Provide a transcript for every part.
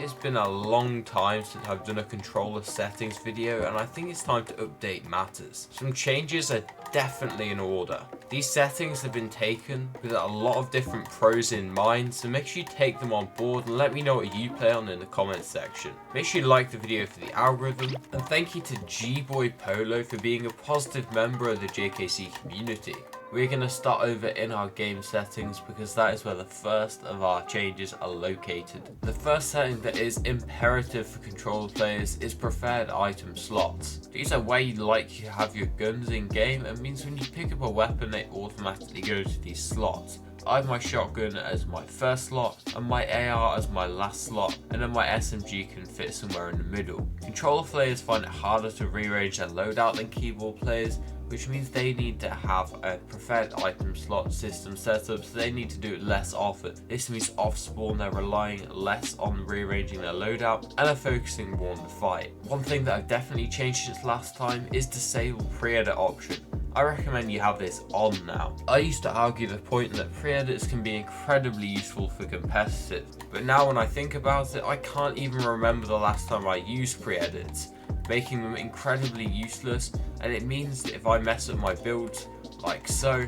it's been a long time since I've done a controller settings video, and I think it's time to update matters. Some changes are definitely in order. These settings have been taken with a lot of different pros in mind, so make sure you take them on board and let me know what you play on in the comments section. Make sure you like the video for the algorithm, and thank you to G-Boy Polo for being a positive member of the JKC community. We're going to start over in our game settings because that is where the first of our changes are located. The first setting that is imperative for controller players is preferred item slots. These are where you like to have your guns in game, and means when you pick up a weapon they automatically go to these slots. I have my shotgun as my first slot, and my AR as my last slot, and then my SMG can fit somewhere in the middle. Controller players find it harder to rearrange their loadout than keyboard players, which means they need to have a preferred item slot system set up, so they need to do it less often. This means off spawn they're relying less on rearranging their loadout and are focusing more on the fight. One thing that I've definitely changed since last time is disable pre-edit option. I recommend you have this on now. I used to argue the point that pre-edits can be incredibly useful for competitive, but now when I think about it, I can't even remember the last time I used pre-edits, making them incredibly useless, and it means that if I mess up my build like so,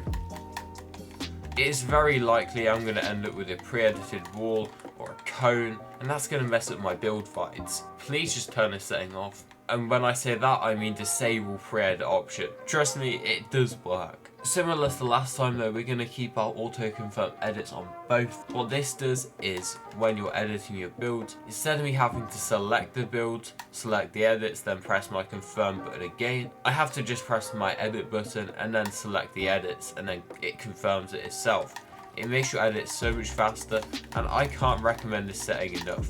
it is very likely I'm going to end up with a pre-edited wall or a cone, and that's going to mess up my build fights. Please just turn this setting off. And when I say that, I mean disable pre-edit option. Trust me, it does work. Similar to last time though, we're going to keep our auto-confirm edits on both. What this does is, when you're editing your build, instead of me having to select the build, select the edits, then press my confirm button again, I have to just press my edit button and then select the edits, and then it confirms it itself. It makes your edits so much faster, and I can't recommend this setting enough.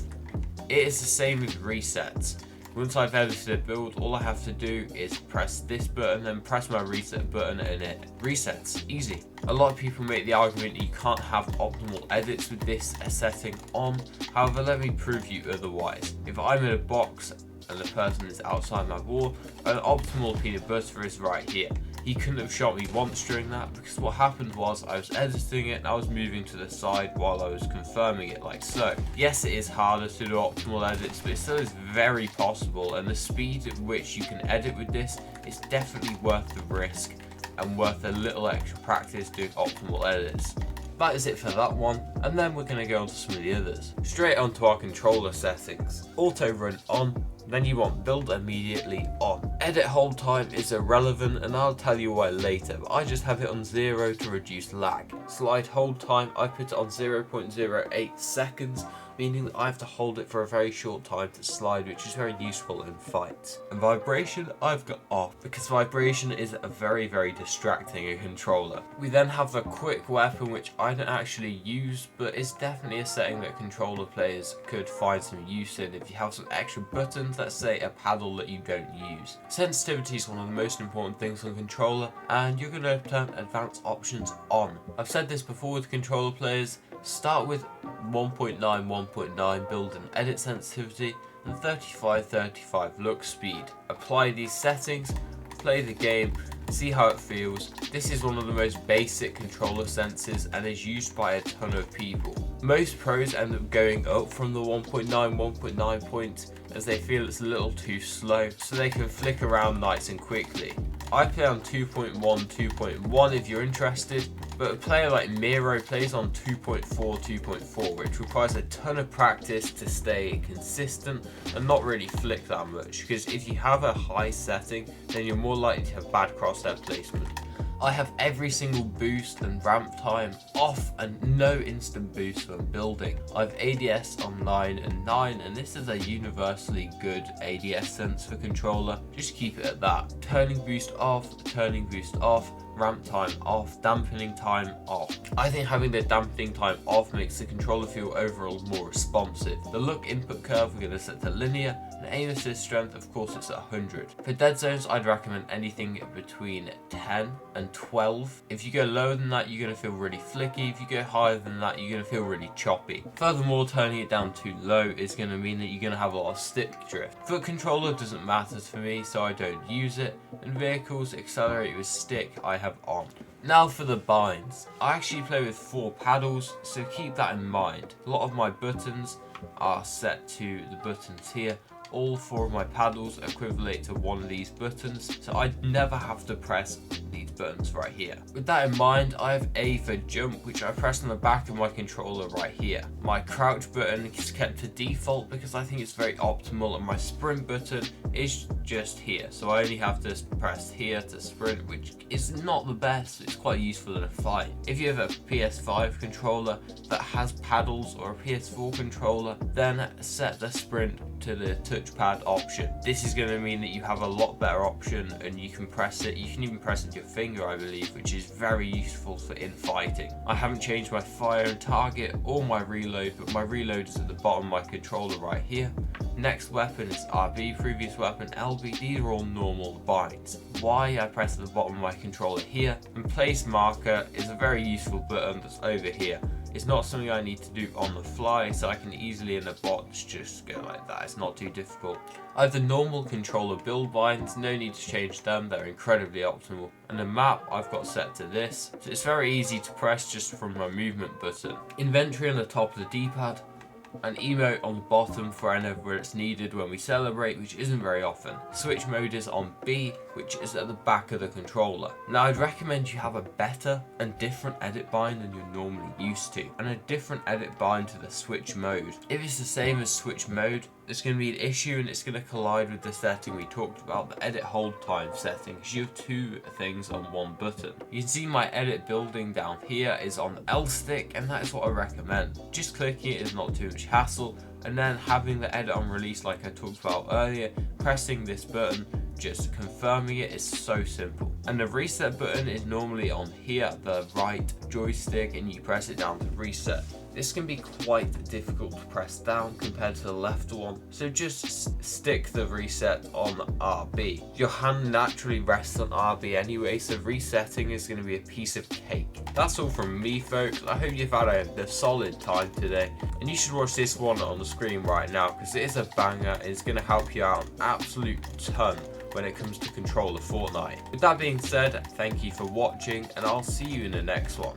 It is the same with resets. Once I've edited a build, all I have to do is press this button, then press my reset button, and it resets. Easy. A lot of people make the argument that you can't have optimal edits with this setting on. However, let me prove you otherwise. If I'm in a box and the person is outside my wall, an optimal peanut butter is right here. He couldn't have shot me once during that, because what happened was I was editing it and I was moving to the side while I was confirming it like so. Yes, it is harder to do optimal edits, but it still is very possible, and the speed at which you can edit with this is definitely worth the risk and worth a little extra practice doing optimal edits. That is it for that one, and then we're going to go on to some of the others. Straight onto our controller settings. Auto run on, then you want build immediately on. Edit hold time is irrelevant, and I'll tell you why later, but I just have it on 0 to reduce lag. Slide hold time, I put it on 0.08 seconds, meaning that I have to hold it for a very short time to slide, which is very useful in fights. And vibration, I've got off, because vibration is a very distracting a controller. We then have the quick weapon, which I don't actually use, but it's definitely a setting that controller players could find some use in if you have some extra buttons, let's say a paddle that you don't use. Sensitivity is one of the most important things on controller, and you're going to turn advanced options on. I've said this before with controller players. Start with 1.9 build and edit sensitivity, and 35 look speed. Apply these settings, play the game, see how it feels. This is one of the most basic controller senses and is used by a ton of people. Most pros end up going up from the 1.9 points as they feel it's a little too slow, so they can flick around nice and quickly. I play on 2.1 if you're interested, but a player like Miro plays on 2.4, which requires a ton of practice to stay consistent and not really flick that much, because if you have a high setting, then you're more likely to have bad crosshair placement. I have every single boost and ramp time off and no instant boost when building. I have ADS on 9 and 9, and this is a universally good ADS sense for controller. Just keep it at that. Turning boost off, ramp time off, dampening time off. I think having the dampening time off makes the controller feel overall more responsive. The look input curve we're going to set to linear, and aim assist strength, of course, it's at 100. For dead zones, I'd recommend anything between 10 and 12. If you go lower than that, you're going to feel really flicky. If you go higher than that, you're going to feel really choppy. Furthermore, turning it down too low is going to mean that you're going to have a lot of stick drift. Foot controller doesn't matter for me, so I don't use it, and vehicles accelerate with stick I have on. Now for the binds. I actually play with 4 paddles, so keep that in mind. A lot of my buttons are set to the buttons here. All 4 of my paddles equivalent to one of these buttons, so I never have to press these buttons right here. With that in mind, I have A for jump, which I press on the back of my controller right here. My crouch button is kept to default because I think it's very optimal, and my sprint button is just here, so I only have to press here to sprint, which is not the best. It's quite useful in a fight. If you have a PS5 controller that has paddles, or a PS4 controller, then set the sprint to the touchpad option. This is going to mean that you have a lot better option, and you can press it. You can even press it with your finger, I believe, which is very useful for in fighting. I haven't changed my fire and target or my reload, but my reload is at the bottom of my controller right here. Next weapon is RB, previous weapon LB. These are all normal binds. Y I press at the bottom of my controller here, and place marker is a very useful button that's over here. It's not something I need to do on the fly, so I can easily in the box just go like that. It's not too difficult. I have the normal controller build binds, no need to change them, they're incredibly optimal. And the map I've got set to this, so it's very easy to press just from my movement button. Inventory on the top of the D-pad, an emote on the bottom for whenever it's needed when we celebrate, which isn't very often. Switch mode is on B, which is at the back of the controller. Now I'd recommend you have a better and different edit bind than you're normally used to, and a different edit bind to the switch mode. If it's the same as switch mode, it's going to be an issue, and it's going to collide with the setting we talked about, the edit hold time setting, because you have 2 things on one button. You can see my edit building down here is on the L stick, and that is what I recommend. Just clicking it is not too much hassle, and then having the edit on release like I talked about earlier, pressing this button, just confirming it is so simple. And the reset button is normally on here, the right joystick, and you press it down to reset. This can be quite difficult to press down compared to the left one, so just stick the reset on RB. Your hand naturally rests on RB anyway, so resetting is going to be a piece of cake. That's all from me, folks. I hope you've had a solid time today, and you should watch this one on the screen right now because it is a banger and it's going to help you out an absolute ton when it comes to controller Fortnite. With that being said, thank you for watching, and I'll see you in the next one.